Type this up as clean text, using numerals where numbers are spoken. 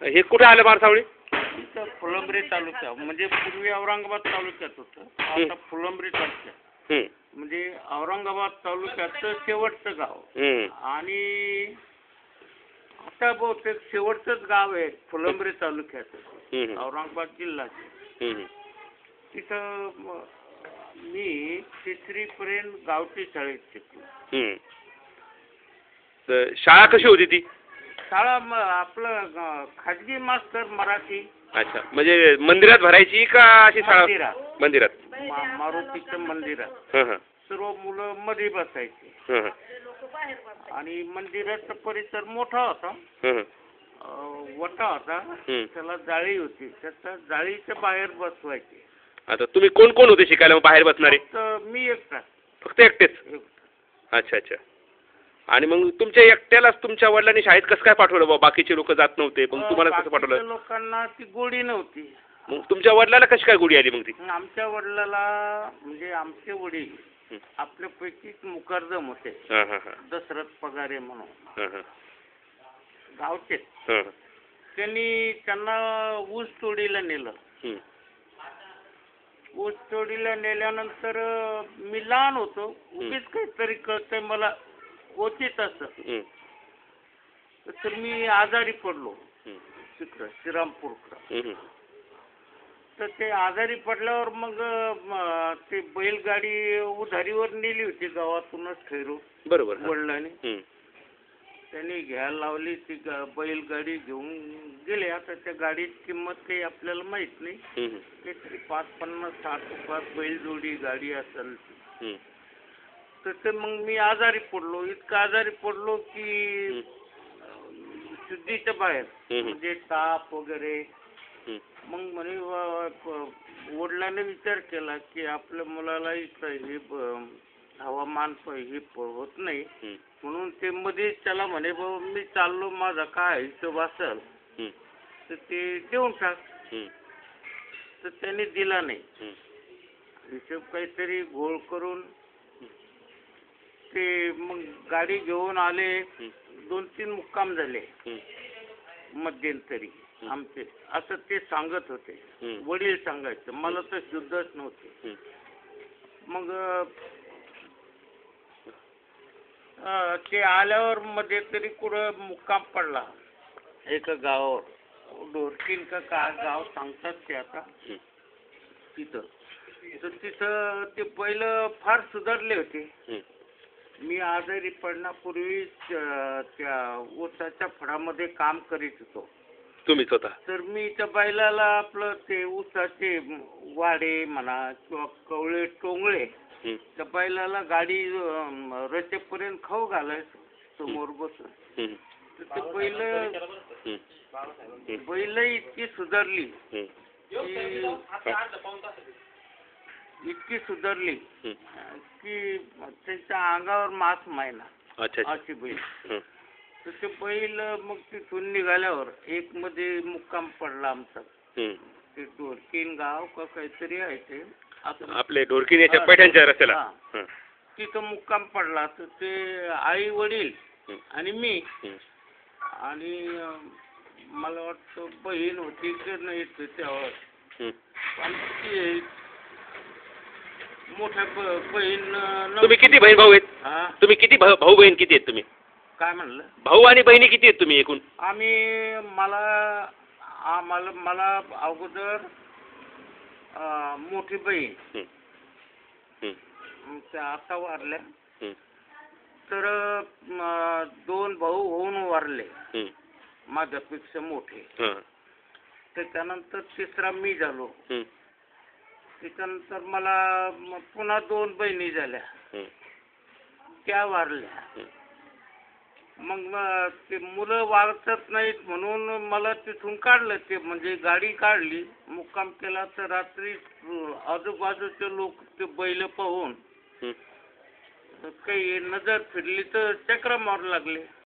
हे कुठे आलं मारसावळी? इथं फुलंब्री तालुका म्हणजे पूर्वी औरंगाबाद तालुक्यात होतं, आता फुलंब्री तालुक्यात. म्हणजे औरंगाबाद तालुक्याचं शेवटचं गाव आणि आता बहुतेक शेवटचंच गाव आहे फुलंब्री तालुक्याचं, औरंगाबाद जिल्ह्याचं. तिथं मी 3री पर्यंत गावठी शाळेत शिकलो. शाळा कशी होती ती? शाळा आपलं खाजगी मास्तर मराठी. अच्छा, म्हणजे मंदिरात भरायची का अशी शाळा? मंदिरात. मारुतीच्या मंदिरात सर्व मुलं मध्ये बसायचे आणि मंदिराचा परिसर मोठा होता, वटा होता, त्याला जाळी होती, त्याच्या जाळीच्या बाहेर बसवायचे. आता तुम्ही कोण कोण होते शिकायला बाहेर बसणारे? मी एकटा. फक्त एकटेच? अच्छा अच्छा. आणि मग तुमच्या एकट्यालाच तुमच्या वडिलांनी शाळेत कसं काय पाठवलं बाबा? बाकीचे लोक जात नव्हते, पण तुम्हाला कसं पाठवलं? लोकांना ती गोडी नव्हती. मग तुमच्या वडिलाला कशी काय गोडी आली मग ती? आमच्या वडिलाला म्हणजे आमचे वडील आपल्यापैकी मुकरदम होते, दशरथ पगारे म्हणून गावचे. त्यांना ऊस तोडीला नेलं. ऊस तोडीला नेल्यानंतर मी लहान होतो, उगीच काहीतरी कळतंय मला क्वचित असं, तर मी आजारी पडलो तिकडं श्रीरामपूरकडं. तर ते आजारी पडल्यावर मग ते बैलगाडी उधारीवर नेली होती गावातूनच ठेरू. बरोबर. वडिलांनी त्यांनी घ्यायला लावली, ती बैलगाडी घेऊन गेले. आता त्या गाडीची किंमत काही आपल्याला माहित नाही, काहीतरी 550-60 रुपयात बैलजोडी गाडी असेल. तर ते मग मी आजारी पडलो, इतकं आजारी पडलो की शुद्धीच्या बाहेर, म्हणजे ताप वगैरे. मग म्हणे वडिलांनी विचार केला की आपल्या मुलाला इथं हे हवामान हे होत नाही, म्हणून ते मध्ये त्याला म्हणे बाबा मी चाललो, माझा काय हिशोब असेल तर ते देऊन टाक. तर त्यांनी दिला नाही हिशोब, काहीतरी घोळ करून ते मग गाडी घेऊन आले. 2-3 मुक्काम झाले मध्यंतरी आमचे, असं ते सांगत होते, वडील सांगायचं, मला तर शुद्धच नव्हते. मग ते आल्यावर मध्ये तरी कुठं मुक्काम पडला एका गावावर, ढोरकीन का काय गाव सांगतात ते आता तिथं. तर तिथं ते पहिलं फार सुधारले होते. मी आजारी पडण्यापूर्वी त्या ऊसाच्या फळामध्ये काम करीत होतो. तुम्ही स्वतः? तर मी त्या बैलाला आपलं ते ऊसाचे वाडे म्हणा किंवा कवळे टोंगळे त्या बैलाला गाडी रचेपर्यंत खाऊ घालायचो समोर बसून. तर ते बैल इतकी सुधारली की त्यांच्या अंगावर मांस मायना अशी बैल. तर ते बैल मग तिथून निघाल्यावर एक मध्ये मुक्काम पडला आमचा, ते ढोरकीन गाव का काहीतरी आहे ते आपले ढोरकीन याच्या पैठणच्या रस्त्याला, तिथं मुक्काम पडला. तर ते आई वडील आणि मी आणि मला वाटतं बहीण होती की नाही त्यावर, मोठ्या बहीण. तुम्ही किती बहीण भाऊ आहेत? तुम्ही किती भाऊ बहीण किती आहेत तुम्ही? काय म्हणलं? भाऊ आणि बहिणी किती आहेत तुम्ही एकूण? मला अगोदर मोठी बहीण आता वारल्या, तर 2 भाऊ होऊन वारले माझ्यापेक्षा मोठे. त्याच्यानंतर 3रा मी झालो. त्याच्यानंतर मला पुन्हा 2 बहिणी झाल्या, त्या वारल्या. मग ते मुलं वारतात नाहीत म्हणून मला तिथून काढलं. ते म्हणजे गाडी काढली, मुक्काम केला. तर रात्री आजूबाजूचे लोक ते बैल पाहून काही नजर फिरली तर चक्र मारू लागले.